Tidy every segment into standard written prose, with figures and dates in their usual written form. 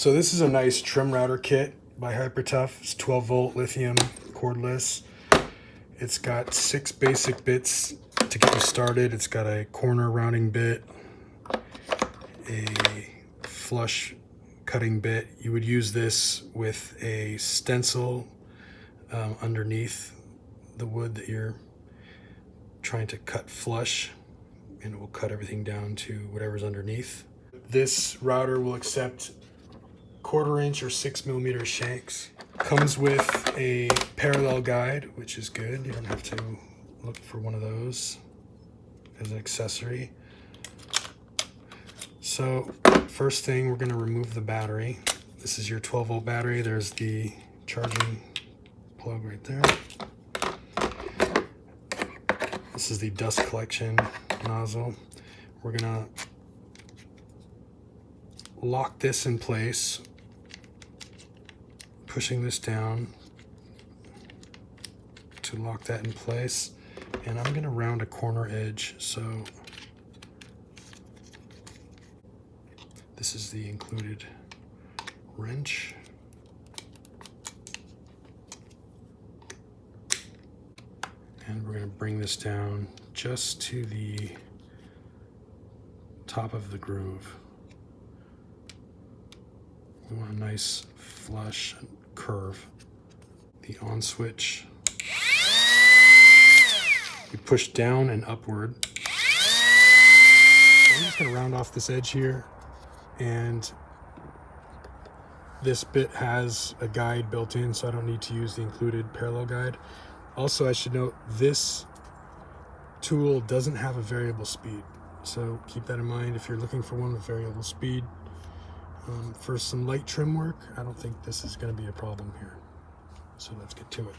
So this is a nice trim router kit by HyperTough. It's 12 volt lithium cordless. It's got 6 basic bits to get you started. It's got a corner rounding bit, a flush cutting bit. You would use this with a stencil underneath the wood that you're trying to cut flush, and it will cut everything down to whatever's underneath. This router will accept 1/4 inch or 6mm shanks. Comes with a parallel guide, which is good. You don't have to look for one of those as an accessory. So first thing, we're going to remove the battery. This is your 12 volt battery. There's the charging plug right there. This is the dust collection nozzle. We're going to lock this in place, pushing this down to lock that in place. And I'm going to round a corner edge, so this is the included wrench. And we're going to bring this down just to the top of the groove. We want a nice flush curve. The on switch, we push down and upward. So I'm just going to round off this edge here, and this bit has a guide built in, so I don't need to use the included parallel guide. Also, I should note this tool doesn't have a variable speed, so keep that in mind if you're looking for one with variable speed. For some light trim work, I don't think this is going to be a problem here. So let's get to it.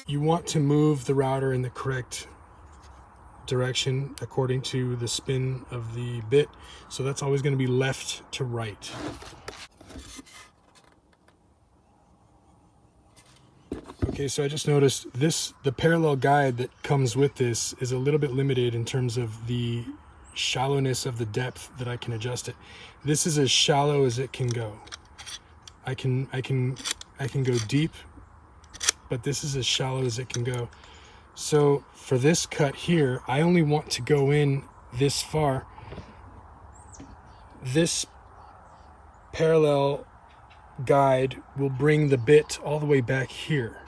You want to move the router in the correct direction according to the spin of the bit. So that's always going to be left to right. Okay, so I just noticed the parallel guide that comes with this is a little bit limited in terms of the shallowness of the depth that I can adjust it. This is as shallow as it can go. I can go deep, but this is as shallow as it can go. So for this cut here, I only want to go in this far. This parallel guide will bring the bit all the way back here.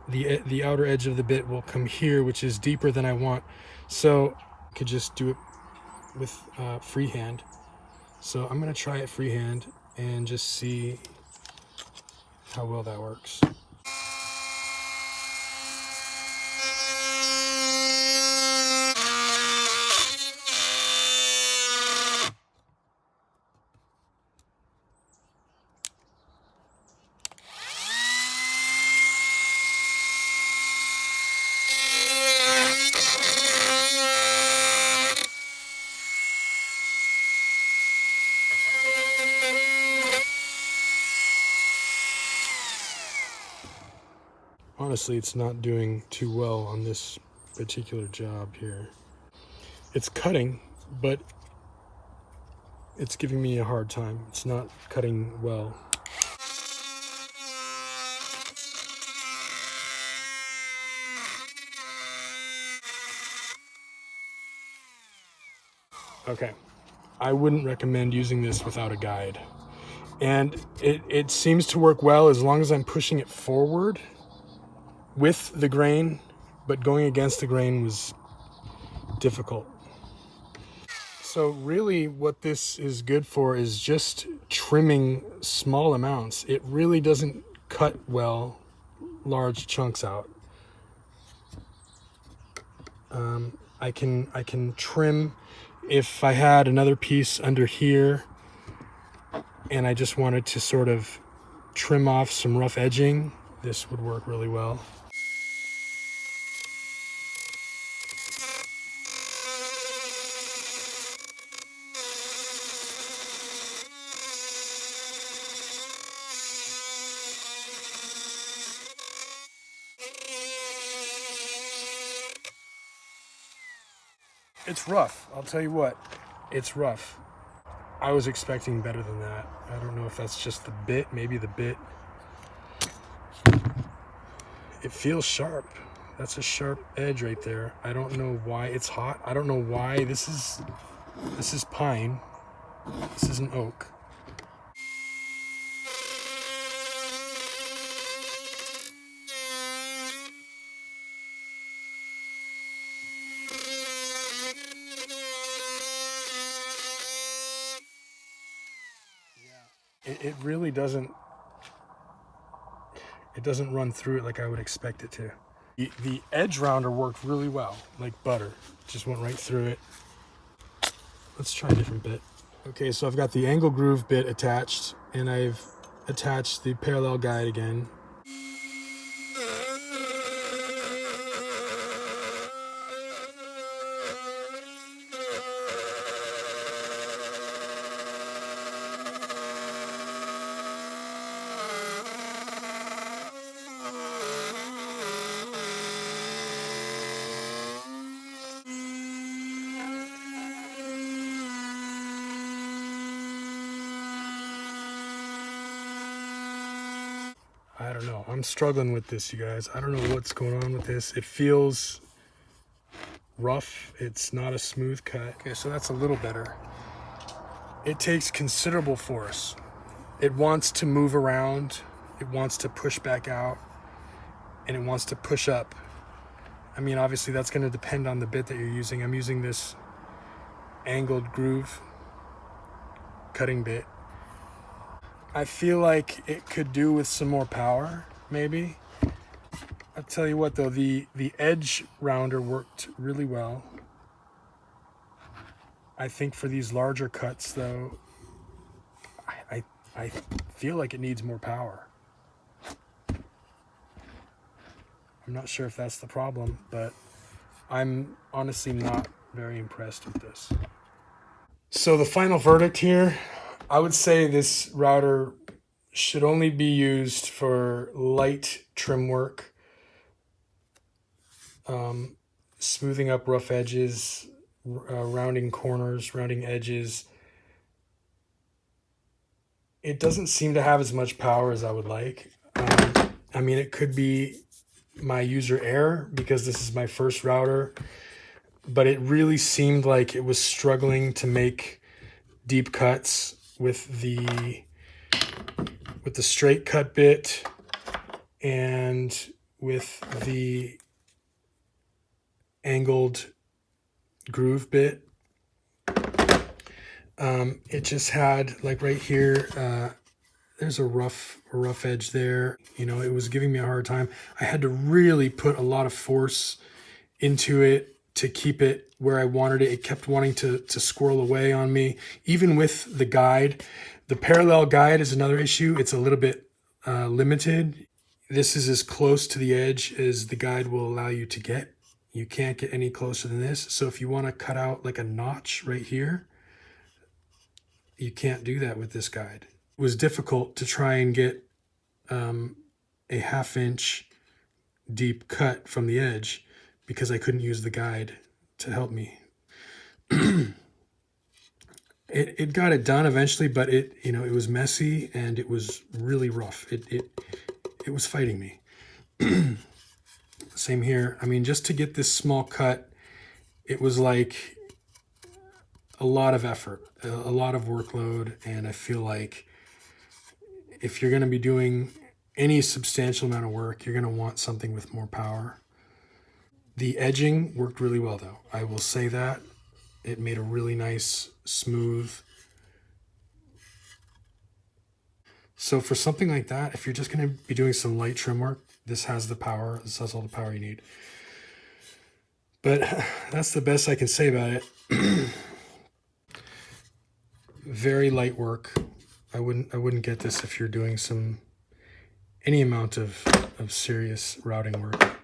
The outer edge of the bit will come here, which is deeper than I want. So I could just do it with freehand. So I'm going to try it freehand and just see how well that works. Honestly, it's not doing too well on this particular job here. It's cutting, but it's giving me a hard time. It's not cutting well. Okay, I wouldn't recommend using this without a guide. And it seems to work well as long as I'm pushing it forward with the grain, but going against the grain was difficult. So really what this is good for is just trimming small amounts. It really doesn't cut well large chunks out. I can trim if I had another piece under here and I just wanted to sort of trim off some rough edging. This would work really well. It's rough. I'll tell you what, it's rough. I was expecting better than that. I don't know if that's just the bit, maybe the bit. It feels sharp. That's a sharp edge right there. I don't know why it's hot. I don't know why. This is pine. This is an oak. It really doesn't, it doesn't run through it like I would expect it to. The edge rounder worked really well, like butter. Just went right through it. Let's try a different bit. Okay, so I've got the angle groove bit attached, and I've attached the parallel guide again. I don't know. I'm struggling with this, you guys. I don't know what's going on with this. It feels rough. It's not a smooth cut. Okay, so that's a little better. It takes considerable force. It wants to move around. It wants to push back out. And it wants to push up. I mean, obviously that's going to depend on the bit that you're using. I'm using this angled groove cutting bit. I feel like it could do with some more power, maybe. I'll tell you what though, the edge rounder worked really well. I think for these larger cuts though, I feel like it needs more power. I'm not sure if that's the problem, but I'm honestly not very impressed with this. So the final verdict here, I would say this router should only be used for light trim work, smoothing up rough edges, rounding corners, rounding edges. It doesn't seem to have as much power as I would like. I mean, it could be my user error because this is my first router, but it really seemed like it was struggling to make deep cuts with the straight cut bit and with the angled groove bit. It just had, like right here, there's a rough edge there. You know, it was giving me a hard time. I had to really put a lot of force into it to keep it where I wanted it. It kept wanting to squirrel away on me, even with the guide. The parallel guide is another issue. It's a little bit limited. This is as close to the edge as the guide will allow you to get. You can't get any closer than this. So if you want to cut out like a notch right here, you can't do that with this guide. It was difficult to try and get a 1/2 inch deep cut from the edge because I couldn't use the guide to help me. It got it done eventually, but it was messy and it was really rough. It was fighting me. Same here. I mean, just to get this small cut, it was like a lot of effort, a lot of workload, and I feel like if you're going to be doing any substantial amount of work, you're going to want something with more power. The edging worked really well though. I will say that. It made a really nice, smooth. So for something like that, if you're just going to be doing some light trim work, this has the power. This has all the power you need. But that's the best I can say about it. Very light work. I wouldn't get this if you're doing any amount of serious routing work.